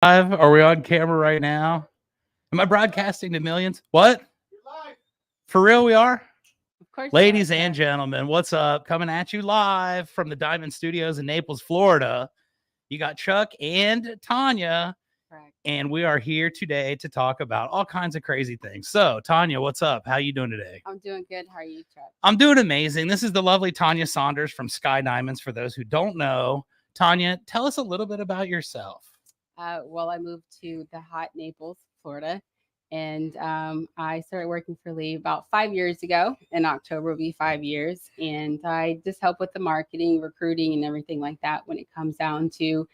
Live? Are we on camera right now? Am I broadcasting to millions? What? For real, we are? Of course. Ladies and gentlemen, what's up? Coming at you live from the Diamond Studios in Naples, Florida. You got Chuck and Tanya, Correct. and we are here today to talk about all kinds of crazy things. So, Tanya, what's up? How you doing today? I'm doing good. How are you, Chuck? I'm doing amazing. This is the lovely Tanya Saunders from Sky Diamonds. For those who don't know, Tanya, tell us a little bit about yourself. Well, I moved to the hot Naples, Florida, and I started working for Lee about 5 years ago. In October will be 5 years, and I just help with the marketing, recruiting, and everything like that when it comes down to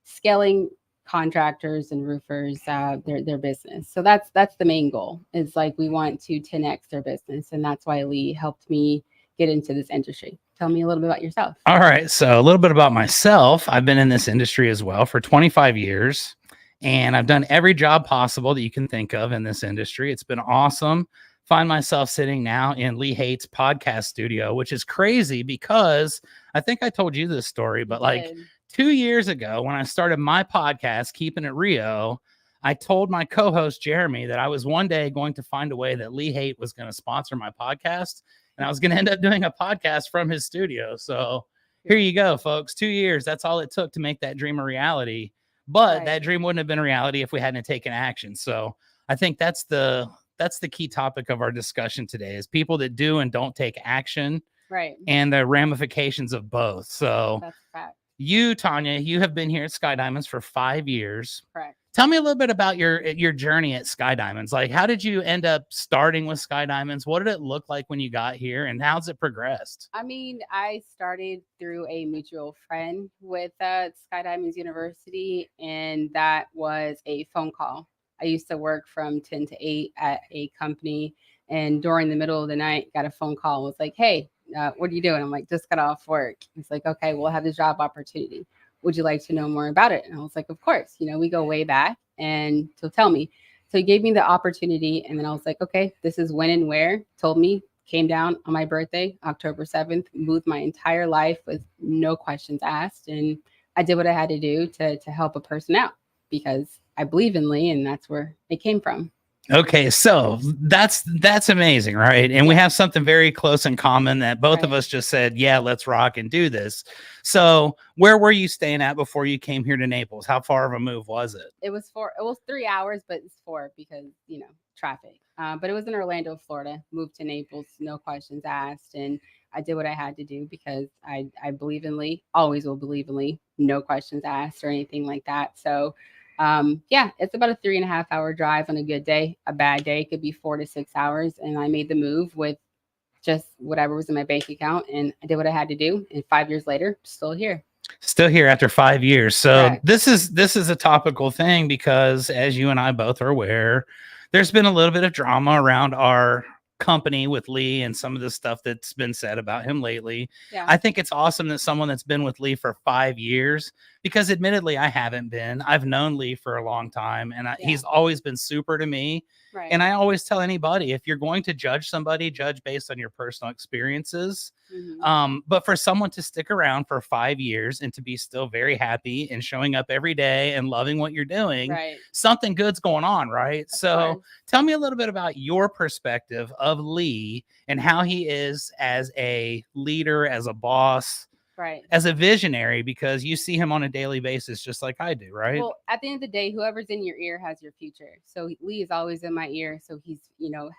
scaling contractors and roofers their business. So that's the main goal. It's like we want to 10x their business, and that's why Lee helped me get into this industry. Tell me a little bit about yourself. All right. So a little bit about myself. I've been in this industry as well for 25 years, and I've done every job possible that you can think of in this industry. It's been awesome. Find myself sitting now in Lee Hate's podcast studio, which is crazy because I think I told you this story, but like 2 years ago when I started my podcast, Keeping It Rio, I told my co-host Jeremy that I was one day going to find a way that Lee Hate was going to sponsor my podcast. And I was going to end up doing a podcast from his studio. So here you go, folks. 2 years. That's all it took to make that dream a reality. But that dream wouldn't have been a reality if we hadn't taken action. So I think that's the key topic of our discussion today is people that do and don't take action. Right. And the ramifications of both. So that's a fact. You, Tanya, you have been here at Sky Diamonds for 5 years. Correct. Tell me a little bit about your journey at Sky Diamonds. Like, how did you end up starting with Sky Diamonds? What did it look like when you got here, and how's it progressed? I mean, I started through a mutual friend with Sky Diamonds University, and that was a phone call. I used to work from 10 to 8 at a company, and during the middle of the night, got a phone call. It was like, hey, what are you doing? I'm like, just got off work. He's like, okay, we'll have this job opportunity. Would you like to know more about it? And I was like, of course. We go way back, and so tell me. So he gave me the opportunity, and then I was like, okay, this is when and where. Told me, came down on my birthday, October 7th, moved my entire life with no questions asked, and I did what I had to do to help a person out because I believe in Lee, and that's where it came from. Okay, so that's amazing, right? And we have something very close in common that both of us just said, yeah, let's rock and do this. So where were you staying at before you came here to Naples? How far of a move was it? It was 3 hours, but it's 4 because, traffic. But it was in Orlando, Florida. Moved to Naples, no questions asked. And I did what I had to do because I believe in Lee, always will believe in Lee, no questions asked or anything like that. So it's about a 3.5 hour drive on a good day. A bad day could be 4 to 6 hours. And I made the move with just whatever was in my bank account. And I did what I had to do. And 5 years later, still here. Still here after 5 years. So this is a topical thing because as you and I both are aware, there's been a little bit of drama around our company with Lee and some of the stuff that's been said about him lately. Yeah. I think it's awesome that someone that's been with Lee for 5 years, because admittedly I haven't been. I've known Lee for a long time, and he's always been super to me. Right. And I always tell anybody, if you're going to judge somebody, judge based on your personal experiences. Mm-hmm. But for someone to stick around for 5 years and to be still very happy and showing up every day and loving what you're doing, something good's going on, right? So tell me a little bit about your perspective of Lee and how he is as a leader, as a boss, as a visionary, because you see him on a daily basis, just like I do, right? Well, at the end of the day, whoever's in your ear has your future. So Lee is always in my ear. So he's,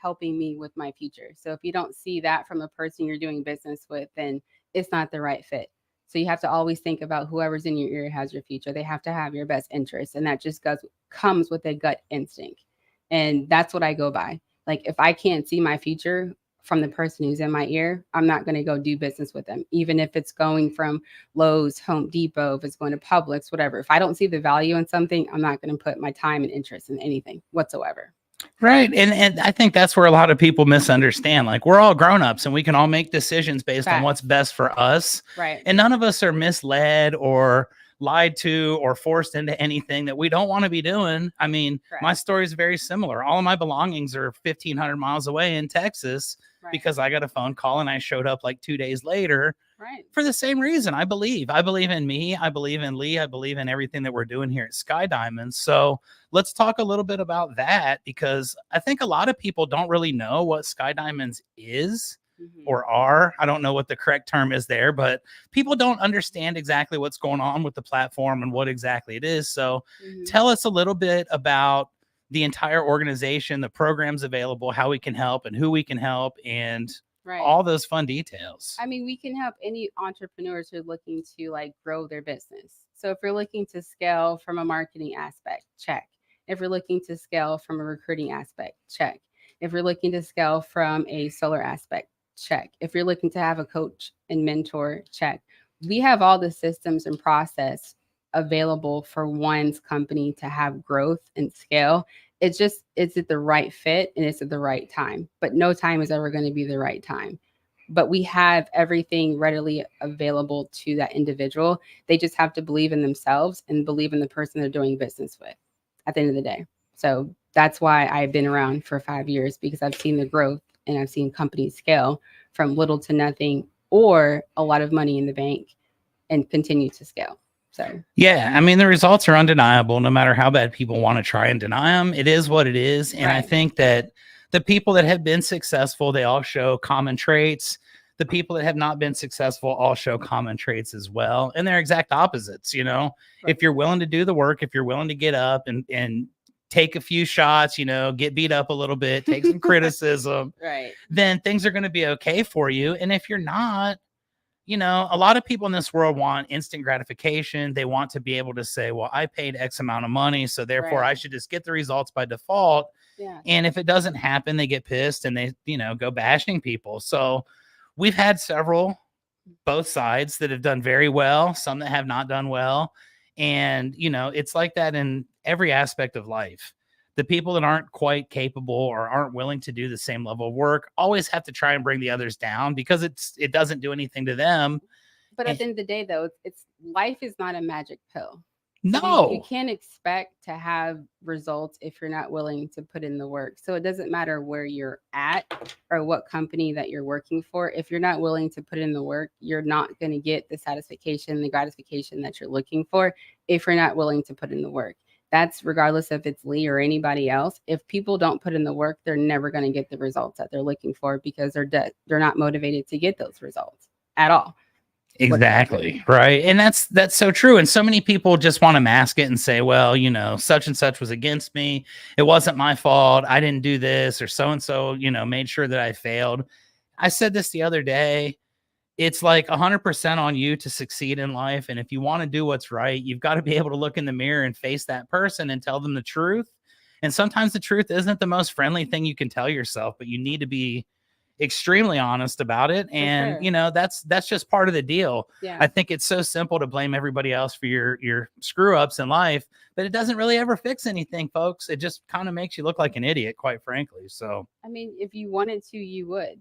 helping me with my future. So if you don't see that from the person you're doing business with, then it's not the right fit. So you have to always think about whoever's in your ear has your future. They have to have your best interest. And that just comes with a gut instinct. And that's what I go by. Like, if I can't see my future from the person who's in my ear, I'm not going to go do business with them. Even if it's going from Lowe's, Home Depot, if it's going to Publix, whatever. If I don't see the value in something, I'm not going to put my time and interest in anything whatsoever. Right. And I think that's where a lot of people misunderstand. Like, we're all grown-ups and we can all make decisions based on what's best for us. Right. And none of us are misled or lied to or forced into anything that we don't want to be doing. I mean, my story is very similar. All of my belongings are 1,500 miles away in Texas because I got a phone call and I showed up like 2 days later Right. For the same reason. I believe in me. I believe in Lee. I believe in everything that we're doing here at Sky Diamonds. So let's talk a little bit about that, because I think a lot of people don't really know what Sky Diamonds is or are. I don't know what the correct term is there, but people don't understand exactly what's going on with the platform and what exactly it is. So tell us a little bit about the entire organization, the programs available, how we can help and who we can help, and all those fun details. I mean, we can help any entrepreneurs who are looking to like grow their business. So if you're looking to scale from a marketing aspect, check. If you're looking to scale from a recruiting aspect, check. If you're looking to scale from a solar aspect, check. If you're looking to have a coach and mentor, check. We have all the systems and process available for one's company to have growth and scale. It's just, it's at the right fit and it's at the right time, but no time is ever going to be the right time. But we have everything readily available to that individual. They just have to believe in themselves and believe in the person they're doing business with at the end of the day. So that's why I've been around for 5 years, because I've seen the growth and I've seen companies scale from little to nothing or a lot of money in the bank and continue to scale. So yeah, I mean, the results are undeniable, no matter how bad people want to try and deny them. It is what it is. And I think that the people that have been successful, they all show common traits. The people that have not been successful all show common traits as well. And they're exact opposites. You know, if you're willing to do the work, if you're willing to get up and take a few shots, you know, get beat up a little bit, take some criticism, then things are going to be okay for you. And if you're not, you know, a lot of people in this world want instant gratification. They want to be able to say, well, I paid X amount of money, so therefore I should just get the results by default. And if it doesn't happen, they get pissed and they, you know, go bashing people. So we've had several, both sides, that have done very well, some that have not done well. And, you know, it's like that in every aspect of life. The people that aren't quite capable or aren't willing to do the same level of work always have to try and bring the others down, because it doesn't do anything to them. But at the end of the day, though, it's life is not a magic pill. No, you can't expect to have results if you're not willing to put in the work. So it doesn't matter where you're at or what company that you're working for. If you're not willing to put in the work, you're not going to get the satisfaction, the gratification that you're looking for if you're not willing to put in the work. That's regardless if it's Lee or anybody else. If people don't put in the work, they're never going to get the results that they're looking for, because they're not motivated to get those results at all. Exactly. Right. And that's so true. And so many people just want to mask it and say, well, you know, such and such was against me. It wasn't my fault. I didn't do this, or so-and-so, you know, made sure that I failed. I said this the other day. It's like 100% on you to succeed in life. And if you want to do what's right, you've got to be able to look in the mirror and face that person and tell them the truth. And sometimes the truth isn't the most friendly thing you can tell yourself, but you need to be extremely honest about it. And you know, that's just part of the deal. I think it's so simple to blame everybody else for your screw ups in life, but it doesn't really ever fix anything, folks. It just kind of makes you look like an idiot, quite frankly. So I mean, if you wanted to, you would.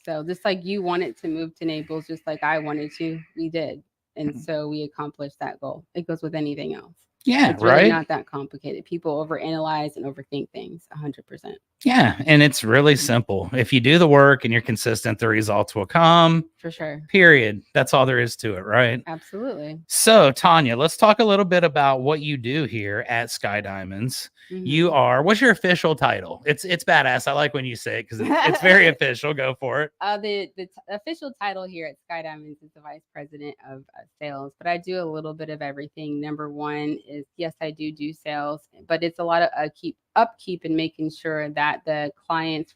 So just like you wanted to move to Naples, just like I wanted to, we did. And so we accomplished that goal. It goes with anything else. Yeah, it's really not that complicated. People overanalyze and overthink things 100%. Yeah, and it's really simple. If you do the work and you're consistent, the results will come. For sure. Period. That's all there is to it, right? Absolutely. So, Tanja, let's talk a little bit about what you do here at Sky Diamonds. You are, what's your official title? It's badass. I like when you say it, because it's very official. Go for it. The official title here at Sky Diamonds is the Vice President of Sales, but I do a little bit of everything. Number one is, yes, I do sales, but it's a lot of upkeep and making sure that the clients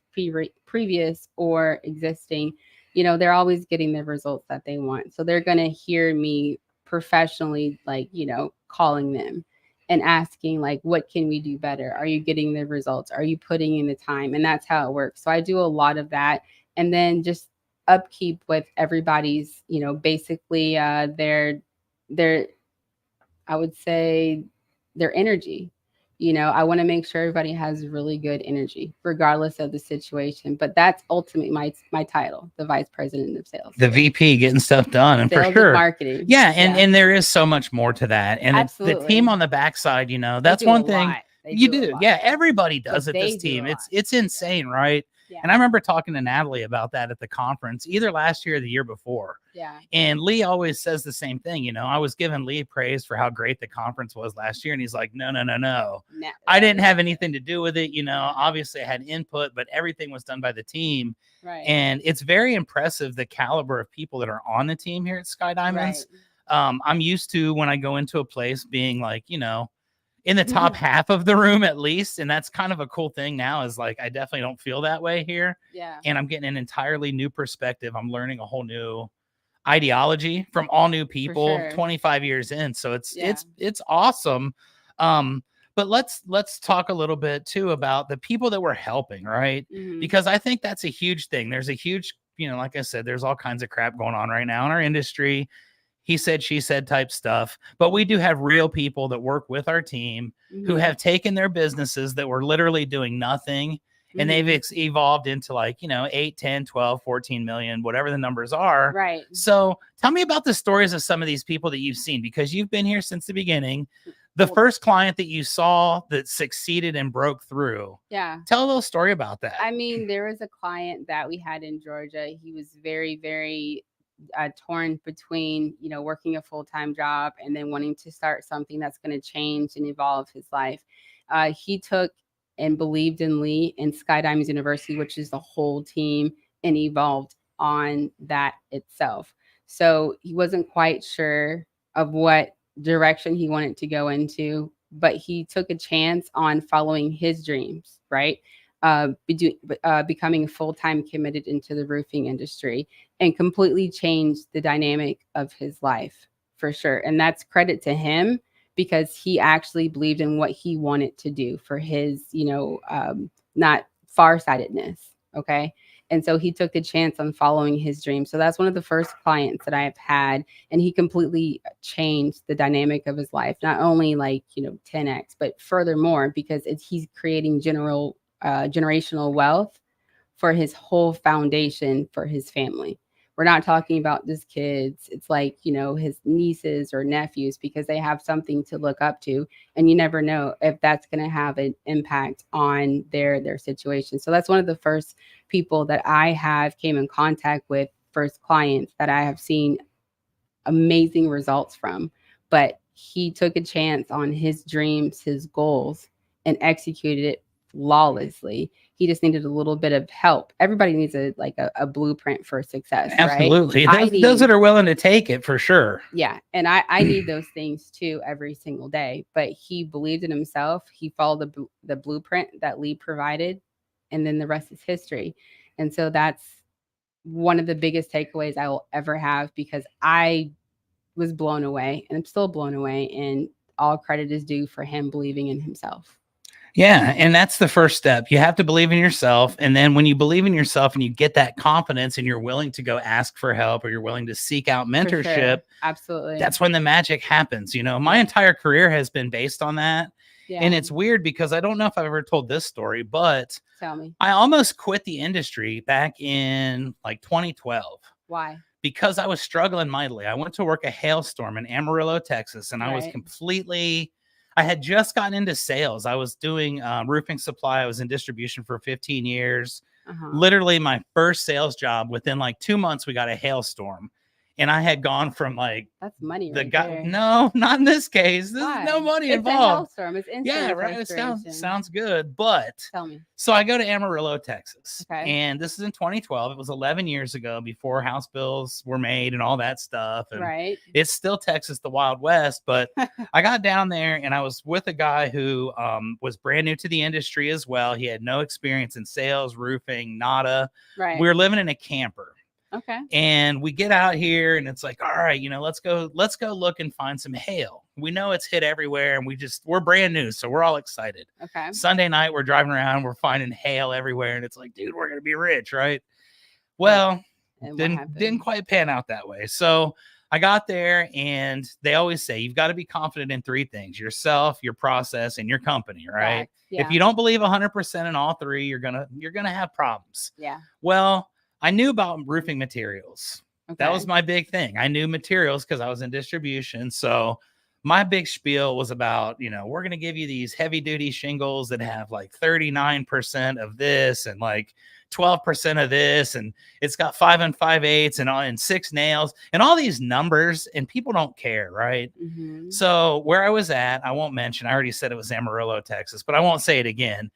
previous or existing, you know, they're always getting the results that they want. So they're going to hear me professionally, like, you know, calling them and asking, like, what can we do better? Are you getting the results? Are you putting in the time? And that's how it works. So I do a lot of that. And then just upkeep with everybody's, you know, basically their I would say their energy. You know, I want to make sure everybody has really good energy, regardless of the situation. But that's ultimately my title, the Vice President of Sales. The VP, getting stuff done, and sales for sure, and marketing. Yeah, and there is so much more to that. And the team on the backside, you know, that's one thing you do. Yeah, everybody does it. This team, it's insane, right? Yeah. And I remember talking to Natalie about that at the conference, either last year or the year before. Yeah. And Lee always says the same thing. You know, I was giving Lee praise for how great the conference was last year. And he's like, no. I didn't have anything to do with it. You know, obviously I had input, but everything was done by the team. Right. And it's very impressive, the caliber of people that are on the team here at Sky Diamonds. Right. I'm used to, when I go into a place, being like, you know, in the top half of the room at least. And that's kind of a cool thing now, is like, I definitely don't feel that way here. Yeah. And I'm getting an entirely new perspective. I'm learning a whole new ideology from all new people, sure. 25 years in. So it's awesome. But let's talk a little bit too about the people that we're helping, right? Because I think that's a huge thing. There's a huge, you know, like I said, there's all kinds of crap going on right now in our industry. He said, she said type stuff. But we do have real people that work with our team who have taken their businesses that were literally doing nothing, and they've evolved into, like, you know, 8, 10, 12, 14 million, whatever the numbers are. Right. So tell me about the stories of some of these people that you've seen, because you've been here since the beginning. The first client that you saw that succeeded and broke through. Yeah. Tell a little story about that. I mean, there was a client that we had in Georgia. He was very, very torn between, you know, working a full-time job and then wanting to start something that's going to change and evolve his life. He took and believed in Lee and Sky Diamonds University, which is the whole team, and evolved on that itself. So he wasn't quite sure of what direction he wanted to go into, but he took a chance on following his dreams, right? Becoming full-time committed into the roofing industry, and completely changed the dynamic of his life, for sure. And that's credit to him, because he actually believed in what he wanted to do for his, you know, not farsightedness. Okay. And so he took the chance on following his dream. So that's one of the first clients that I've had. And he completely changed the dynamic of his life, not only, like, you know, 10x, but furthermore, because he's creating generational wealth for his whole foundation, for his family. We're not talking about just kids. It's like, you know, his nieces or nephews, because they have something to look up to, and you never know if that's going to have an impact on their situation. So that's one of the first people that I have came in contact with, first clients that I have seen amazing results from. But he took a chance on his dreams, his goals, and executed it flawlessly. He just needed a little bit of help. Everybody needs a blueprint for success. Absolutely. Right? Those that are willing to take it, for sure. Yeah. And I need those things too every single day. But he believed in himself. He followed the blueprint that Lee provided, and then the rest is history. And so that's one of the biggest takeaways I will ever have, because I was blown away, and I'm still blown away. And all credit is due for him believing in himself. Yeah. And that's the first step. You have to believe in yourself. And then when you believe in yourself and you get that confidence and you're willing to go ask for help, or you're willing to seek out mentorship, sure. Absolutely. That's when the magic happens. You know, my entire career has been based on that. Yeah. And it's weird, because I don't know if I've ever told this story, but tell me. I almost quit the industry back in like 2012. Why? Because I was struggling mightily. I went to work a hailstorm in Amarillo, Texas, and I was I had just gotten into sales. I was doing roofing supply. I was in distribution for 15 years. Literally my first sales job, within like 2 months, we got a hailstorm. And I had gone from like, that's money. The right guy, there. No, not in this case. There's no money involved. It's a hailstorm. It's instant. Yeah, right. It sounds good. But tell me. So I go to Amarillo, Texas. Okay. And this is in 2012. It was 11 years ago, before house bills were made and all that stuff. And right. It's still Texas, the Wild West. But I got down there, and I was with a guy who was brand new to the industry as well. He had no experience in sales, roofing, nada. Right. We were living in a camper. Okay. And we get out here, and it's like, all right, you know, let's go look and find some hail. We know it's hit everywhere, and we're brand new, so we're all excited. Okay. Sunday night, we're driving around, we're finding hail everywhere, and it's like, dude, we're gonna be rich, right? Well, didn't quite pan out that way. So I got there, and they always say you've got to be confident in 3 things: yourself, your process, and your company, right? Yeah. If you don't believe 100% in all 3, you're gonna have problems. Yeah. Well, I knew about roofing materials. Okay. That was my big thing. I knew materials because I was in distribution. So my big spiel was about, we're going to give you these heavy duty shingles that have like 39% of this and like 12% of this. And it's got 5 5/8 and 6 nails and all these numbers, and people don't care. Right. Mm-hmm. So where I was at, I won't mention, I already said it was Amarillo, Texas, but I won't say it again.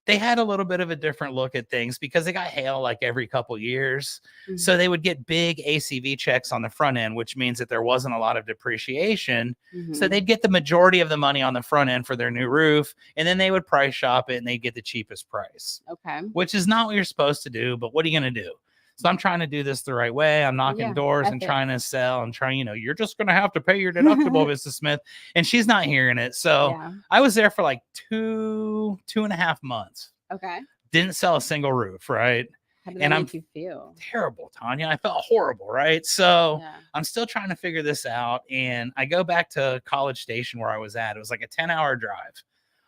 They had a little bit of a different look at things because they got hail like every couple years. Mm-hmm. So they would get big ACV checks on the front end, which means that there wasn't a lot of depreciation. Mm-hmm. So they'd get the majority of the money on the front end for their new roof. And then they would price shop it and they'd get the cheapest price. Okay. Which is not what you're supposed to do. But what are you going to do? So I'm trying to do this the right way. I'm knocking doors and trying to sell and trying, you're just going to have to pay your deductible, Mrs. Smith. And she's not hearing it. So I was there for like 2.5 months. Okay. Didn't sell a single roof. Right. How did that make you feel? Terrible, Tanya. I felt horrible. Right. So I'm still trying to figure this out. And I go back to College Station where I was at. It was like a 10-hour drive.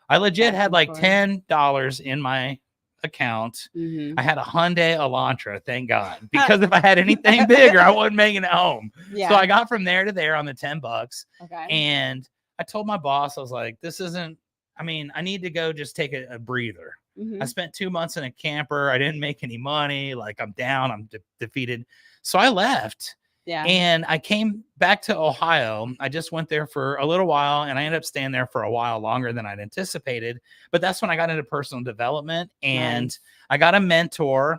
I legit had like $10 in my account. Mm-hmm. I had a Hyundai Elantra, thank God, because if I had anything bigger, I wasn't making it home. So I got from there to there on the $10. Okay. And I told my boss, I was like, I need to go just take a breather. Mm-hmm. I spent 2 months in a camper. I didn't make any money. Like I'm down, I'm defeated. So I left. Yeah. And I came back to Ohio. I just went there for a little while and I ended up staying there for a while longer than I'd anticipated. But that's when I got into personal development and I got a mentor.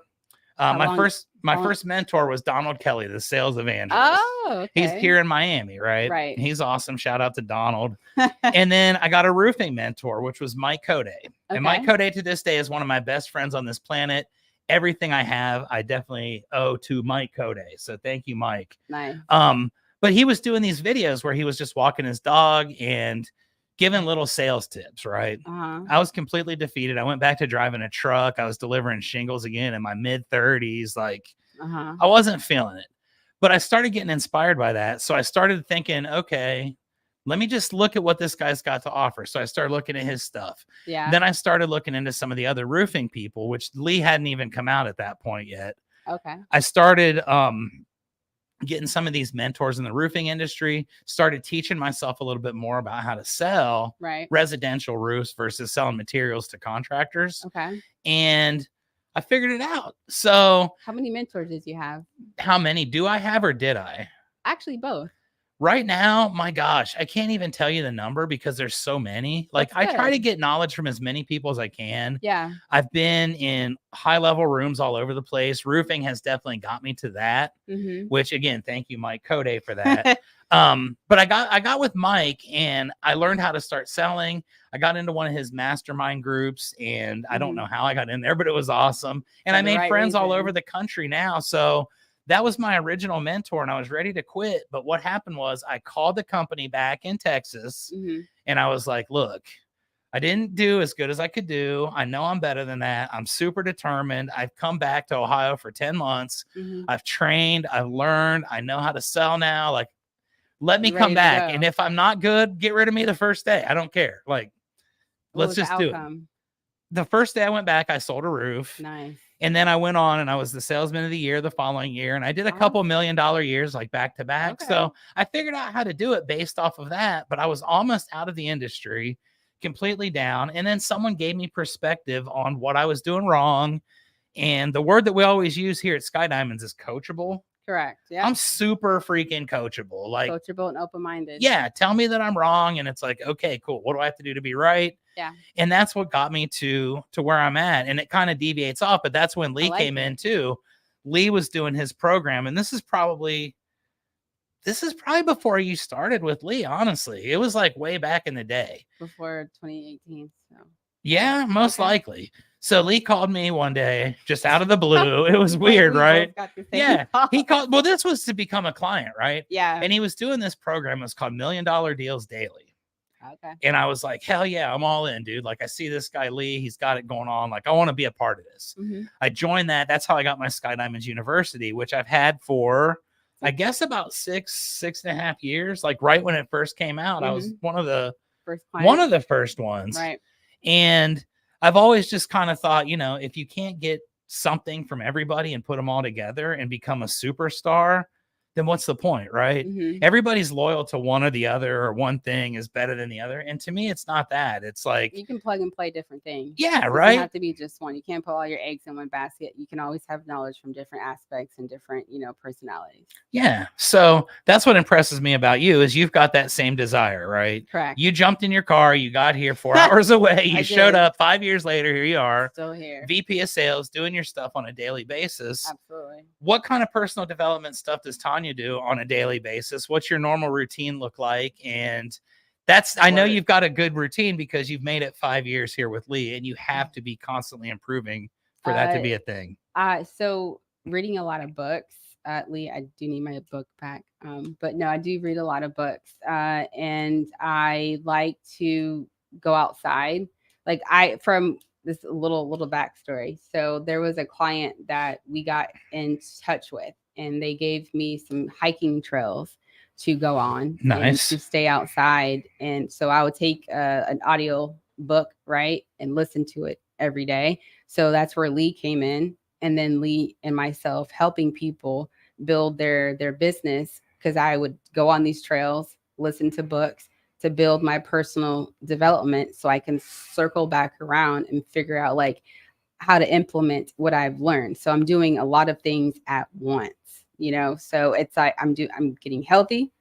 My first mentor was Donald Kelly, the sales evangelist. Oh, okay. He's here in Miami, right? Right. He's awesome. Shout out to Donald. And then I got a roofing mentor, which was Mike Code. And Mike Code to this day is one of my best friends on this planet. Everything I have, I definitely owe to Mike Code. So thank you, Mike. Nice. But he was doing these videos where he was just walking his dog and giving little sales tips, right? Uh-huh. I was completely defeated. I went back to driving a truck. I was delivering shingles again in my mid-30s. Like, I wasn't feeling it. But I started getting inspired by that. So I started thinking, okay, let me just look at what this guy's got to offer. So I started looking at his stuff. Yeah. Then I started looking into some of the other roofing people, which Lee hadn't even come out at that point yet. Okay. I started getting some of these mentors in the roofing industry, started teaching myself a little bit more about how to sell residential roofs versus selling materials to contractors. Okay. And I figured it out. So how many mentors did you have? How many do I have or did I? Actually, both. Right now, my gosh, I can't even tell you the number because there's so many. Like I try to get knowledge from as many people as I can. Yeah. I've been in high level rooms all over the place. Roofing has definitely got me to that, which again, thank you, Mike Code, for that. But I got with Mike and I learned how to start selling. I got into one of his mastermind groups and I don't know how I got in there, but it was awesome. And I made friends all over the country now. So that was my original mentor and I was ready to quit. But what happened was I called the company back in Texas and I was like, look, I didn't do as good as I could do. I know I'm better than that. I'm super determined. I've come back to Ohio for 10 months. I've trained, I've learned, I know how to sell now. Like, let me come back. And if I'm not good, get rid of me the first day. I don't care. Like, let's just do it. The first day I went back, I sold a roof. Nice. And then I went on and I was the salesman of the year the following year. And I did a couple $1 million years, like back to back. Okay. So I figured out how to do it based off of that. But I was almost out of the industry, completely down. And then someone gave me perspective on what I was doing wrong. And the word that we always use here at Sky Diamonds is coachable. Correct. Yeah. I'm super freaking coachable. Like coachable and open-minded. Yeah. Tell me that I'm wrong. And it's like, okay, cool. What do I have to do to be right? Yeah. And that's what got me to where I'm at. And it kind of deviates off, but that's when Lee came in too. Lee was doing his program. And this is probably before you started with Lee, honestly. It was like way back in the day. Before 2018. So yeah, most likely. So Lee called me one day, just out of the blue. It was weird, right? Yeah. He called. Well, this was to become a client, right? Yeah. And he was doing this program. It was called $1 Million Deals Daily. Okay. And I was like, hell yeah, I'm all in, dude. Like I see this guy, Lee, he's got it going on. Like I want to be a part of this. I joined that. That's how I got my Sky Diamonds University, which I've had for, I guess about 6.5 years. Like right when it first came out, I was one of the first ones. Right. And I've always just kind of thought, if you can't get something from everybody and put them all together and become a superstar, then what's the point, right? Mhm. Everybody's loyal to one or the other, or one thing is better than the other. And to me, it's not that. It's like, You can plug and play different things. yeah, It doesn't right. have to be just one. You can't put all your eggs in one basket. You can always have knowledge from different aspects and different, personalities. Yeah. So that's what impresses me about you is you've got that same desire, right? Correct. You jumped in your car, you got here 4 hours away, you I showed did. up 5 years later, here you are, Still here. VP of sales, doing your stuff on a daily basis. Absolutely. What kind of personal development stuff does Tanja do on a daily basis? What's your normal routine look like? And I know you've got a good routine because you've made it 5 years here with Lee, and you have to be constantly improving for that to be a thing. So reading a lot of books. Lee, I do need my book back. But no, I do read a lot of books. And I like to go outside. Like from this little backstory. So there was a client that we got in touch with, and they gave me some hiking trails to go on and to stay outside. And so I would take an audio book, right, and listen to it every day. So that's where Lee came in, and then Lee and myself helping people build their business, because I would go on these trails, listen to books to build my personal development so I can circle back around and figure out like how to implement what I've learned. So I'm doing a lot of things at once, so it's like I'm getting healthy.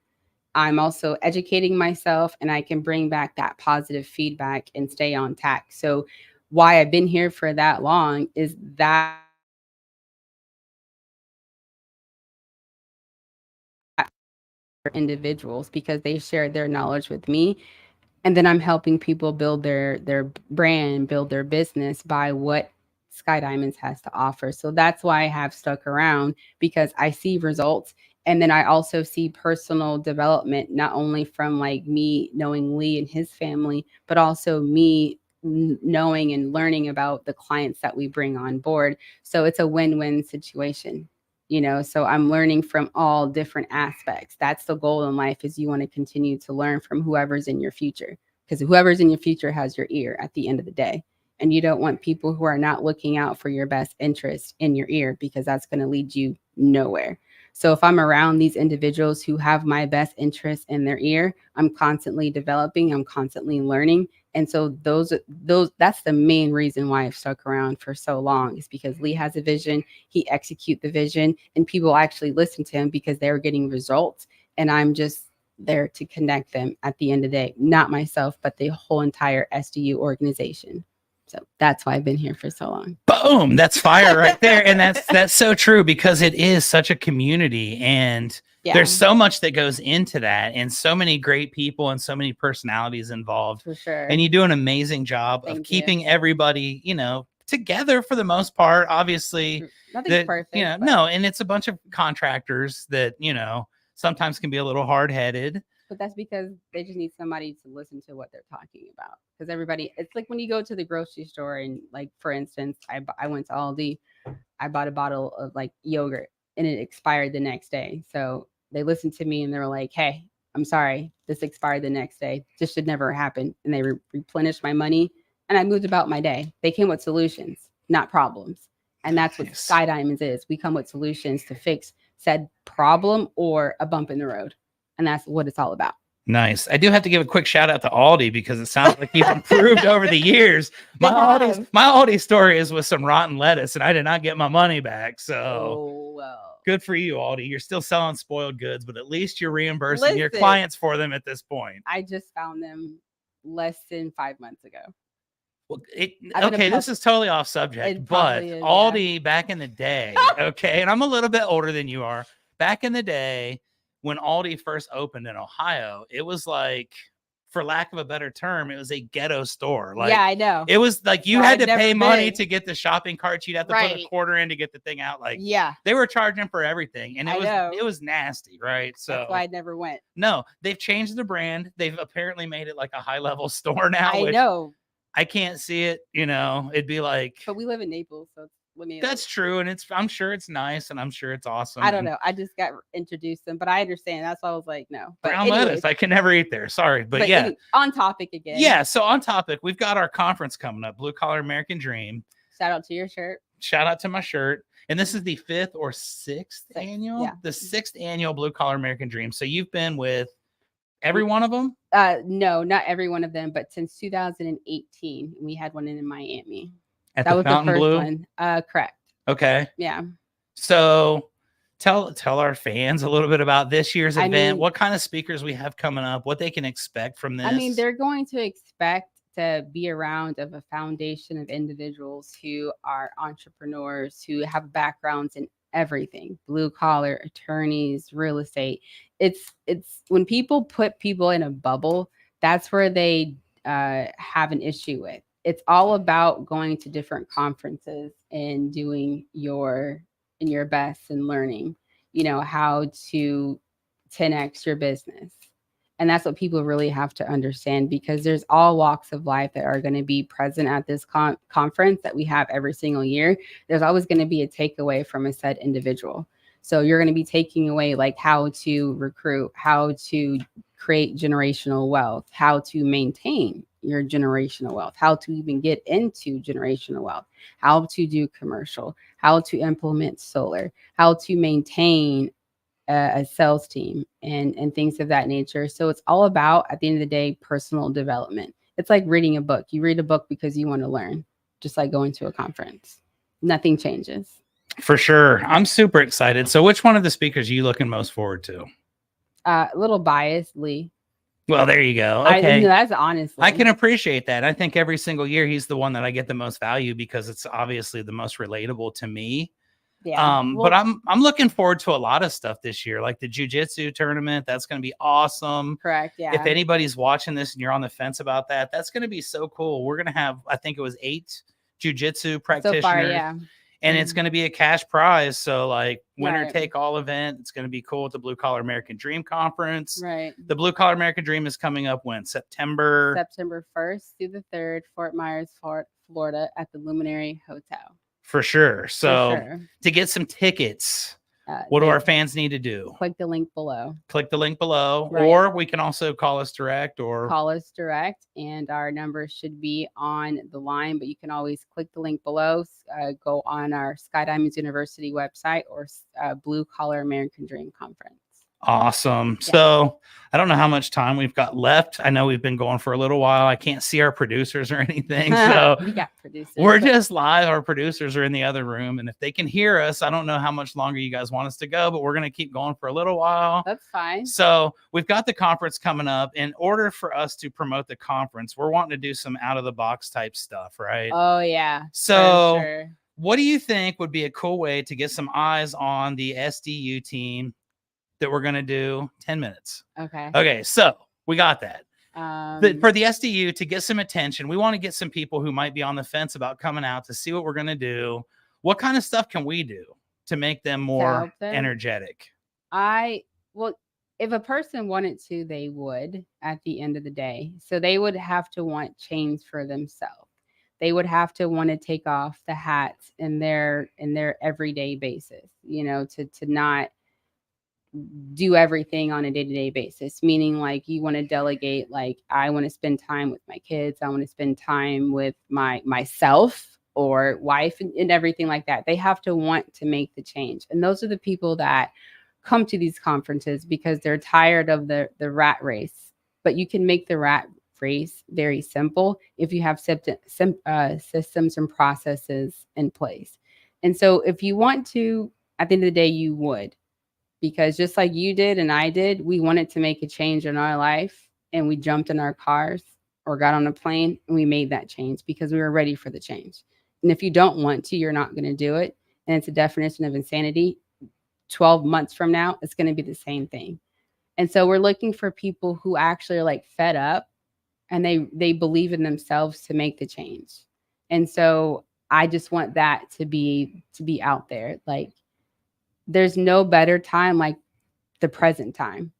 I'm also educating myself, and I can bring back that positive feedback and stay on tack. So why I've been here for that long is that individuals, because they shared their knowledge with me, and then I'm helping people build their brand, build their business by what Sky Diamonds has to offer. So that's why I have stuck around, because I see results. And then I also see personal development, not only from like me knowing Lee and his family, but also me knowing and learning about the clients that we bring on board. So it's a win-win situation. So I'm learning from all different aspects. That's the goal in life, is you want to continue to learn from whoever's in your future, because whoever's in your future has your ear at the end of the day. And you don't want people who are not looking out for your best interest in your ear, because that's going to lead you nowhere. So if I'm around these individuals who have my best interest in their ear, I'm constantly developing, I'm constantly learning. And so that's the main reason why I've stuck around for so long, is because Lee has a vision, he execute the vision, and people actually listen to him because they're getting results. And I'm just there to connect them at the end of the day, not myself, but the whole entire SDU organization. So that's why I've been here for so long. Boom, that's fire right there. And that's so true, because it is such a community, and there's so much that goes into that, and so many great people and so many personalities involved. For sure. And you do an amazing job of keeping everybody, together for the most part. Obviously, nothing's perfect. No, and it's a bunch of contractors that, sometimes can be a little hard-headed. But that's because they just need somebody to listen to what they're talking about. Because everybody, it's like when you go to the grocery store, and like, for instance, I went to Aldi, I bought a bottle of like yogurt, and it expired the next day. So they listened to me, and they were like, hey, I'm sorry, this expired the next day. This should never happen. And they replenished my money, and I moved about my day. They came with solutions, not problems. And that's what Sky Diamonds is. We come with solutions to fix said problem or a bump in the road. And that's what it's all about. Nice. I do have to give a quick shout out to Aldi, because it sounds like you've improved over the years. My Aldi story is with some rotten lettuce, and I did not get my money back. So good for you, Aldi. You're still selling spoiled goods, but at least you're reimbursing your clients for them at this point. I just found them less than 5 months ago. Well, this is totally off subject, but Aldi back in the day, and I'm a little bit older than you are. Back in the day, when Aldi first opened in Ohio, it was like, for lack of a better term, it was a ghetto store. Like, yeah, I know. It was like you had to pay money to get the shopping carts. You'd have to put a quarter in to get the thing out. Like, they were charging for everything, and it was nasty, right? So that's why I never went. No, they've changed the brand. They've apparently made it like a high level store now. I know. I can't see it. It'd be like. But we live in Naples, so. That's true, and I'm sure it's nice, and I'm sure it's awesome. I don't know. I just got introduced them, but I understand. That's why I was like, no. But brown lettuce, I can never eat there. Sorry, but yeah. On topic again. Yeah, so on topic, we've got our conference coming up, Blue Collar American Dream. Shout out to your shirt. shout out to my shirt. And this is the fifth or sixth Six, annual, yeah. the sixth annual Blue Collar American Dream. So you've been with every one of them? No, not every one of them, but since 2018, we had one in Miami. At That the was the Fountain first Blue? one. Correct. Okay. Yeah. So tell our fans a little bit about this year's I event, mean- what kind of speakers we have coming up, what they can expect from this. I mean, they're going to expect to be around of a foundation of individuals who are entrepreneurs, who have backgrounds in everything, blue collar, attorneys, real estate. It's when people put people in a bubble, that's where they have an issue with. It's all about going to different conferences and doing your best and learning, how to 10x your business. And that's what people really have to understand, because there's all walks of life that are going to be present at this conference that we have every single year. There's always going to be a takeaway from a said individual. So you're going to be taking away like how to recruit, how to create generational wealth, how to maintain your generational wealth, how to even get into generational wealth, how to do commercial, how to implement solar, how to maintain a sales team and things of that nature. So it's all about, at the end of the day, personal development. It's like reading a book. You read a book because you want to learn, just like going to a conference. Nothing changes. For sure. I'm super excited. So which one of the speakers are you looking most forward to? A little biased, Lee. Well, there you go. Okay. That's honestly. I can appreciate that. I think every single year he's the one that I get the most value because it's obviously the most relatable to me. Yeah. But I'm looking forward to a lot of stuff this year, like the jiu-jitsu tournament. That's going to be awesome. Correct. Yeah. If anybody's watching this and you're on the fence about that, that's going to be so cool. We're going to have, I think it was 8 jiu-jitsu practitioners. So far, yeah. And it's going to be a cash prize. So like winner Right. take all event. It's going to be cool at the Blue Collar American Dream Conference. Right. The Blue Collar American Dream is coming up when? September 1st through the 3rd, Fort Myers, Florida, at the Luminary Hotel. For sure. So For sure. to get some tickets, what do they- our fans need to do? Click the link below. Click the link below, Right. or we can also call us direct or Call us direct, and our number should be on the line, but you can always click the link below, go on our Sky Diamonds University website, or Blue Collar American Dream Conference. awesome. Yeah. So I don't know how much time we've got left. I know we've been going for a little while. I can't see our producers or anything. So we got producers. we're just live. Our producers are in the other room. And if they can hear us, I don't know how much longer you guys want us to go, but we're going to keep going for a little while. That's fine. So we've got the conference coming up. In order for us to promote the conference, we're wanting to do some out of the box type stuff, right? Oh, yeah. So for sure. what do you think would be a cool way to get some eyes on the SDU team that we're going to do 10 minutes? Okay. Okay. So we got that. Um, For the SDU to get some attention, we want to get some people who might be on the fence about coming out to see what we're going to do. What kind of stuff can we do to make them more help them? energetic? Well, if a person wanted to, they would at the end of the day. So they would have to want change for themselves. They would have to want to take off the hats in their everyday basis, to not do everything on a day-to-day basis, meaning like you want to delegate, like I want to spend time with my kids, I want to spend time with myself or wife and everything like that. They have to want to make the change. And those are the people that come to these conferences because they're tired of the rat race. But you can make the rat race very simple if you have systems and processes in place. And so if you want to, at the end of the day, you would. Because just like you did and I did, we wanted to make a change in our life, and we jumped in our cars or got on a plane and we made that change because we were ready for the change. And if you don't want to, you're not going to do it. And it's a definition of insanity. 12 months from now, it's going to be the same thing. And so we're looking for people who actually are like fed up and they believe in themselves to make the change. And so I just want that to be out there. Like, there's no better time like the present time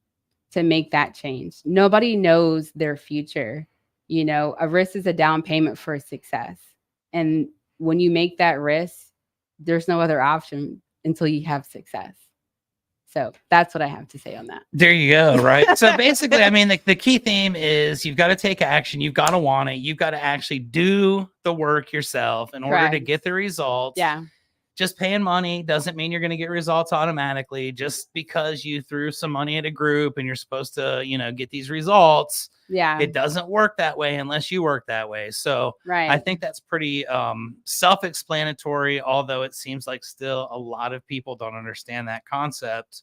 to make that change. Nobody knows their future. A risk is a down payment for success. And when you make that risk, there's no other option until you have success. So that's what I have to say on that. There you go. Right. So basically, I mean, the key theme is you've got to take action. You've got to want it. You've got to actually do the work yourself in order to get the results. Yeah. Just paying money doesn't mean you're going to get results automatically. Just because you threw some money at a group and you're supposed to, get these results. Yeah. It doesn't work that way unless you work that way. So I think that's pretty self-explanatory, although it seems like still a lot of people don't understand that concept.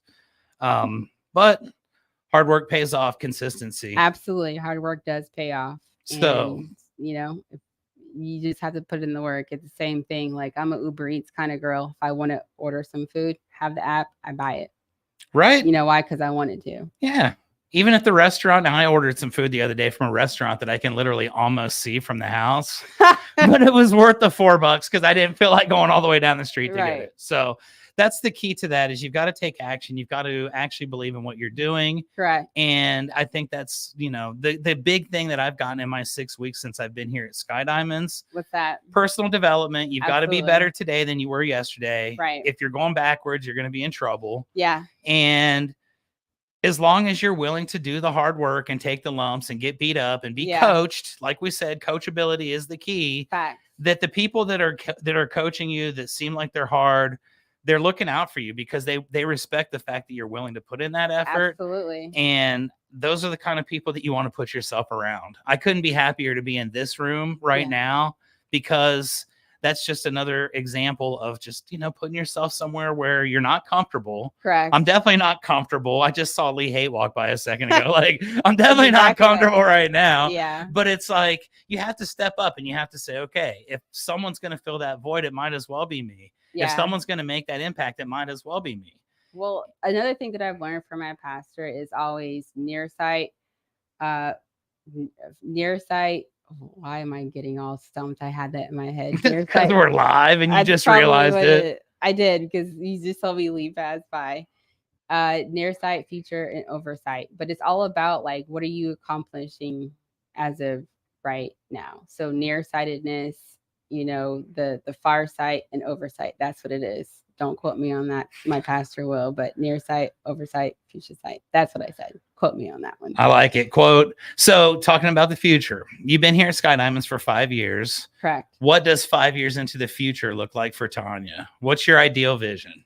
But hard work pays off, consistency. Absolutely. Hard work does pay off. So, if you just have to put in the work. It's the same thing. Like, I'm an Uber Eats kind of girl. If I want to order some food, have the app, I buy it. Right. You know why? Because I wanted to. Yeah. Even at the restaurant, I ordered some food the other day from a restaurant that I can literally almost see from the house, but it was worth the $4 because I didn't feel like going all the way down the street to get it. So that's the key to that, is you've got to take action. You've got to actually believe in what you're doing. Correct. And I think that's, the big thing that I've gotten in my 6 weeks since I've been here at Sky Diamonds. What's that? Personal development. You've got to be better today than you were yesterday. Right. If you're going backwards, you're going to be in trouble. Yeah. And as long as you're willing to do the hard work and take the lumps and get beat up and be coached, like we said, coachability is the key. Fact. That the people that are coaching you that seem like they're hard, they're looking out for you because they respect the fact that you're willing to put in that effort. Absolutely. And those are the kind of people that you want to put yourself around. I couldn't be happier to be in this room right now, because that's just another example of just, putting yourself somewhere where you're not comfortable. Correct. I'm definitely not comfortable. I just saw Lee Haight walk by a second ago. Like, I'm definitely not comfortable right now. Yeah. But it's like, you have to step up and you have to say, okay, if someone's going to fill that void, it might as well be me. Yeah. If someone's going to make that impact, it might as well be me. Well, another thing that I've learned from my pastor is always nearsight. Why am I getting all stumped? I had that in my head. Because we're live and you just realized it. I did, because you just saw me leave pass by. Nearsight, future, and oversight. But it's all about, like, what are you accomplishing as of right now? So nearsightedness, the far sight and oversight. That's what it is. Don't quote me on that. My pastor will, but nearsight, oversight, future sight. That's what I said. Quote me on that one. I like it. Quote. So, talking about the future, you've been here at Sky Diamonds for 5 years. Correct. What does 5 years into the future look like for Tanja? What's your ideal vision?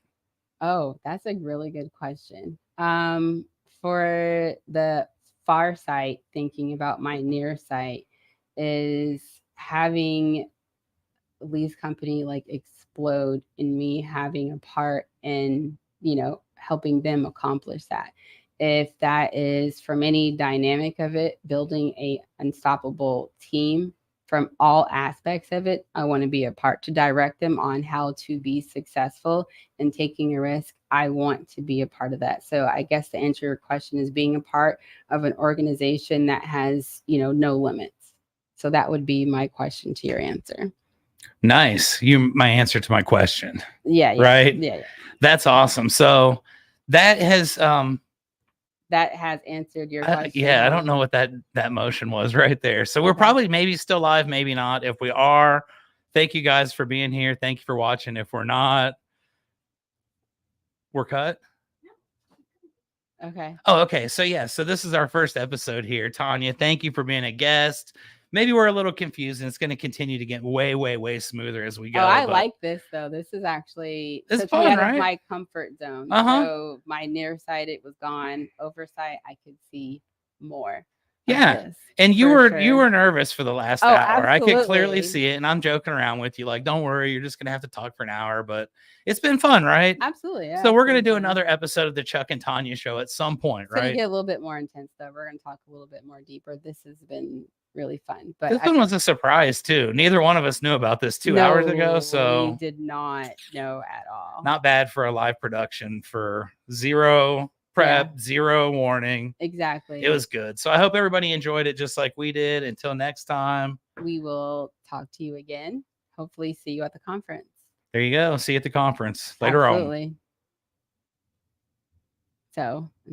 Oh, that's a really good question. For the far sight, thinking about my near sight, is having Lee's company like explode, and me having a part in, helping them accomplish that. If that is from any dynamic of it, building a unstoppable team from all aspects of it, I want to be a part to direct them on how to be successful and taking a risk. I want to be a part of that. So I guess to answer your question is being a part of an organization that has, no limits. So that would be my question to your answer. Nice. My answer to my question. Yeah. Right. Yeah. That's awesome. So that has answered your question. Yeah, I don't know what that motion was right there. So we're probably maybe still live, maybe not. If we are, thank you guys for being here. Thank you for watching. If we're not, we're cut. Okay. Oh, okay. So so this is our first episode here. Tanja, thank you for being a guest. Maybe we're a little confused, and it's going to continue to get way, way, way smoother as we go. Oh, I like this though. This is actually fun, out right? of my comfort zone. So my nearsighted was gone. Oversight, I could see more. Yeah, and you were nervous for the last hour. Absolutely. I could clearly see it, and I'm joking around with you, like, don't worry, you're just gonna have to talk for an hour, but it's been fun, right? Absolutely. Yeah, so we're gonna do another episode of the Chuck and Tanja show at some point, right? It's gonna get a little bit more intense though. We're gonna talk a little bit more deeper. This has been really fun, but this one was a surprise too. Neither one of us knew about this 2 hours ago, so we did not know at all. Not bad for a live production, for zero prep, zero warning. Exactly. It was good. So I hope everybody enjoyed it just like we did. Until next time, we will talk to you again. Hopefully see you at the conference. There you go. See you at the conference later on. So